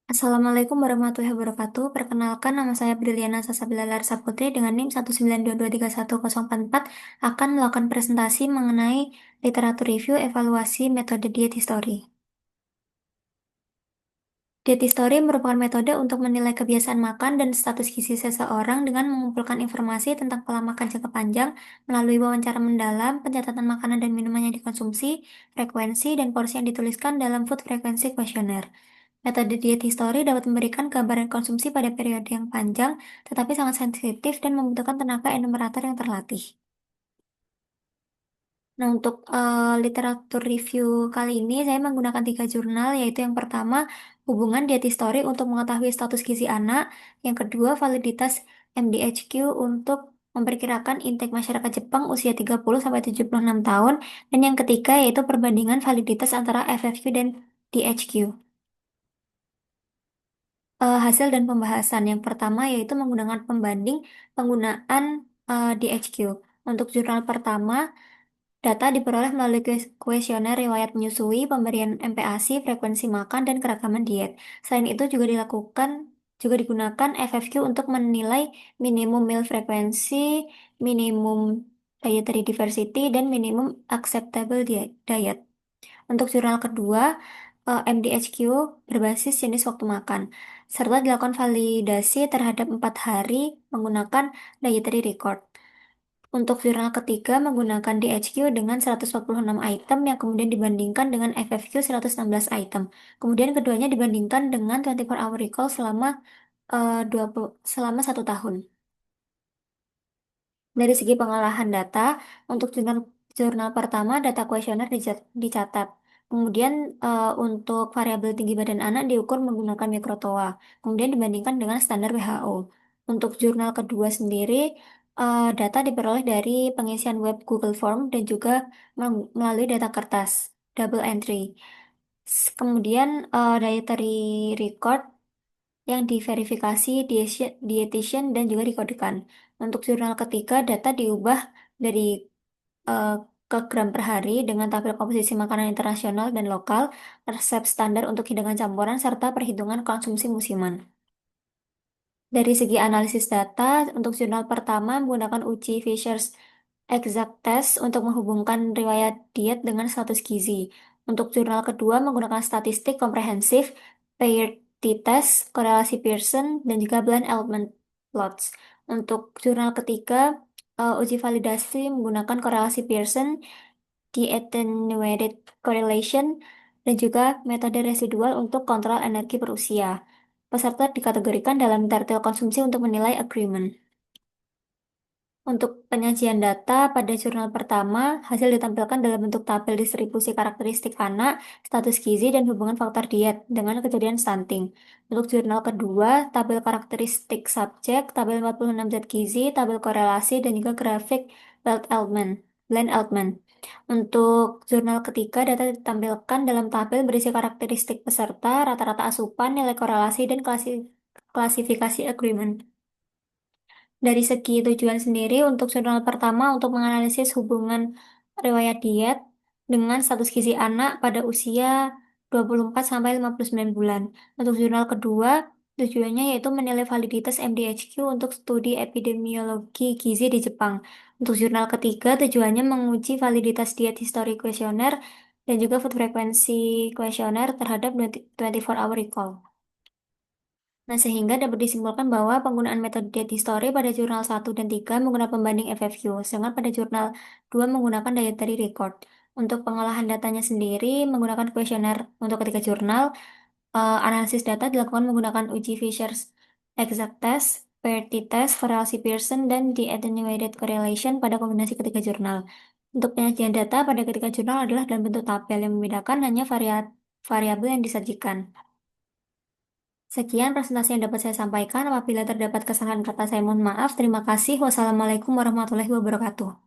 Assalamualaikum warahmatullahi wabarakatuh. Perkenalkan, nama saya Briliana Sasabila Larsa Putri dengan NIM 192231044 akan melakukan presentasi mengenai literatur review evaluasi metode diet history. Diet history merupakan metode untuk menilai kebiasaan makan dan status gizi seseorang dengan mengumpulkan informasi tentang pola makan jangka panjang melalui wawancara mendalam, pencatatan makanan dan minuman yang dikonsumsi, frekuensi, dan porsi yang dituliskan dalam food frequency questionnaire. Metode diet history dapat memberikan gambaran konsumsi pada periode yang panjang, tetapi sangat sensitif dan membutuhkan tenaga enumerator yang terlatih. Nah, untuk literatur review kali ini, saya menggunakan tiga jurnal, yaitu yang pertama, hubungan diet history untuk mengetahui status gizi anak, yang kedua, validitas MDHQ untuk memperkirakan intake masyarakat Jepang usia 30 sampai 76 tahun, dan yang ketiga, yaitu perbandingan validitas antara FFQ dan DHQ. Hasil dan pembahasan yang pertama yaitu menggunakan pembanding penggunaan DHQ. Untuk jurnal pertama, data diperoleh melalui kuesioner riwayat menyusui, pemberian MPASI, frekuensi makan, dan keragaman diet. Selain itu juga digunakan FFQ untuk menilai minimum meal frekuensi, minimum dietary diversity, dan minimum acceptable diet. Untuk jurnal kedua, MDHQ berbasis jenis waktu makan, serta dilakukan validasi terhadap 4 hari menggunakan dietary record. Untuk jurnal ketiga menggunakan DHQ dengan 146 item yang kemudian dibandingkan dengan FFQ 116 item. Kemudian keduanya dibandingkan dengan 24 hour recall selama selama 1 tahun. Dari segi pengolahan data, untuk jurnal pertama, data kuesioner dicatat. Kemudian untuk variabel tinggi badan anak diukur menggunakan mikrotoa. Kemudian dibandingkan dengan standar WHO. Untuk jurnal kedua sendiri, data diperoleh dari pengisian web Google Form dan juga melalui data kertas, double entry. Kemudian dietary record yang diverifikasi dietitian dan juga dikodekan. Untuk jurnal ketiga, data diubah dari eh, ke gram per hari dengan tabel komposisi makanan internasional dan lokal, resep standar untuk hidangan campuran, serta perhitungan konsumsi musiman. Dari segi analisis data, untuk jurnal pertama menggunakan uji Fisher's Exact Test untuk menghubungkan riwayat diet dengan status gizi. Untuk jurnal kedua menggunakan statistik komprehensif, paired t-test, korelasi Pearson, dan juga blind element plots. Untuk jurnal ketiga, uji validasi menggunakan korelasi Pearson, de-attenuated correlation, dan juga metode residual untuk kontrol energi per usia. Peserta dikategorikan dalam tertil konsumsi untuk menilai agreement. Untuk penyajian data pada jurnal pertama, hasil ditampilkan dalam bentuk tabel distribusi karakteristik anak, status gizi, dan hubungan faktor diet dengan kejadian stunting. Untuk jurnal kedua, tabel karakteristik subjek, tabel 46 zat gizi, tabel korelasi, dan juga grafik Blend Altman. Untuk jurnal ketiga, data ditampilkan dalam tabel berisi karakteristik peserta, rata-rata asupan, nilai korelasi, dan klasifikasi agreement. Dari segi tujuan sendiri, untuk jurnal pertama untuk menganalisis hubungan riwayat diet dengan status gizi anak pada usia 24 sampai 59 bulan. Untuk jurnal kedua, tujuannya yaitu menilai validitas MDHQ untuk studi epidemiologi gizi di Jepang. Untuk jurnal ketiga, tujuannya menguji validitas diet history questionnaire dan juga food frequency questionnaire terhadap 24 hour recall. Nah, sehingga dapat disimpulkan bahwa penggunaan metode diet history pada jurnal 1 dan 3 menggunakan pembanding FFQ, sedangkan pada jurnal 2 menggunakan dietary record. Untuk pengolahan datanya sendiri menggunakan kuesioner untuk ketiga jurnal, analisis data dilakukan menggunakan uji Fisher's Exact Test, paired t-test, korelasi Pearson, dan de-attenuated correlation pada kombinasi ketiga jurnal. Untuk penyajian data pada ketiga jurnal adalah dalam bentuk tabel yang membedakan hanya variabel yang disajikan. Sekian presentasi yang dapat saya sampaikan. Apabila terdapat kesalahan kata, saya mohon maaf. Terima kasih. Wassalamualaikum warahmatullahi wabarakatuh.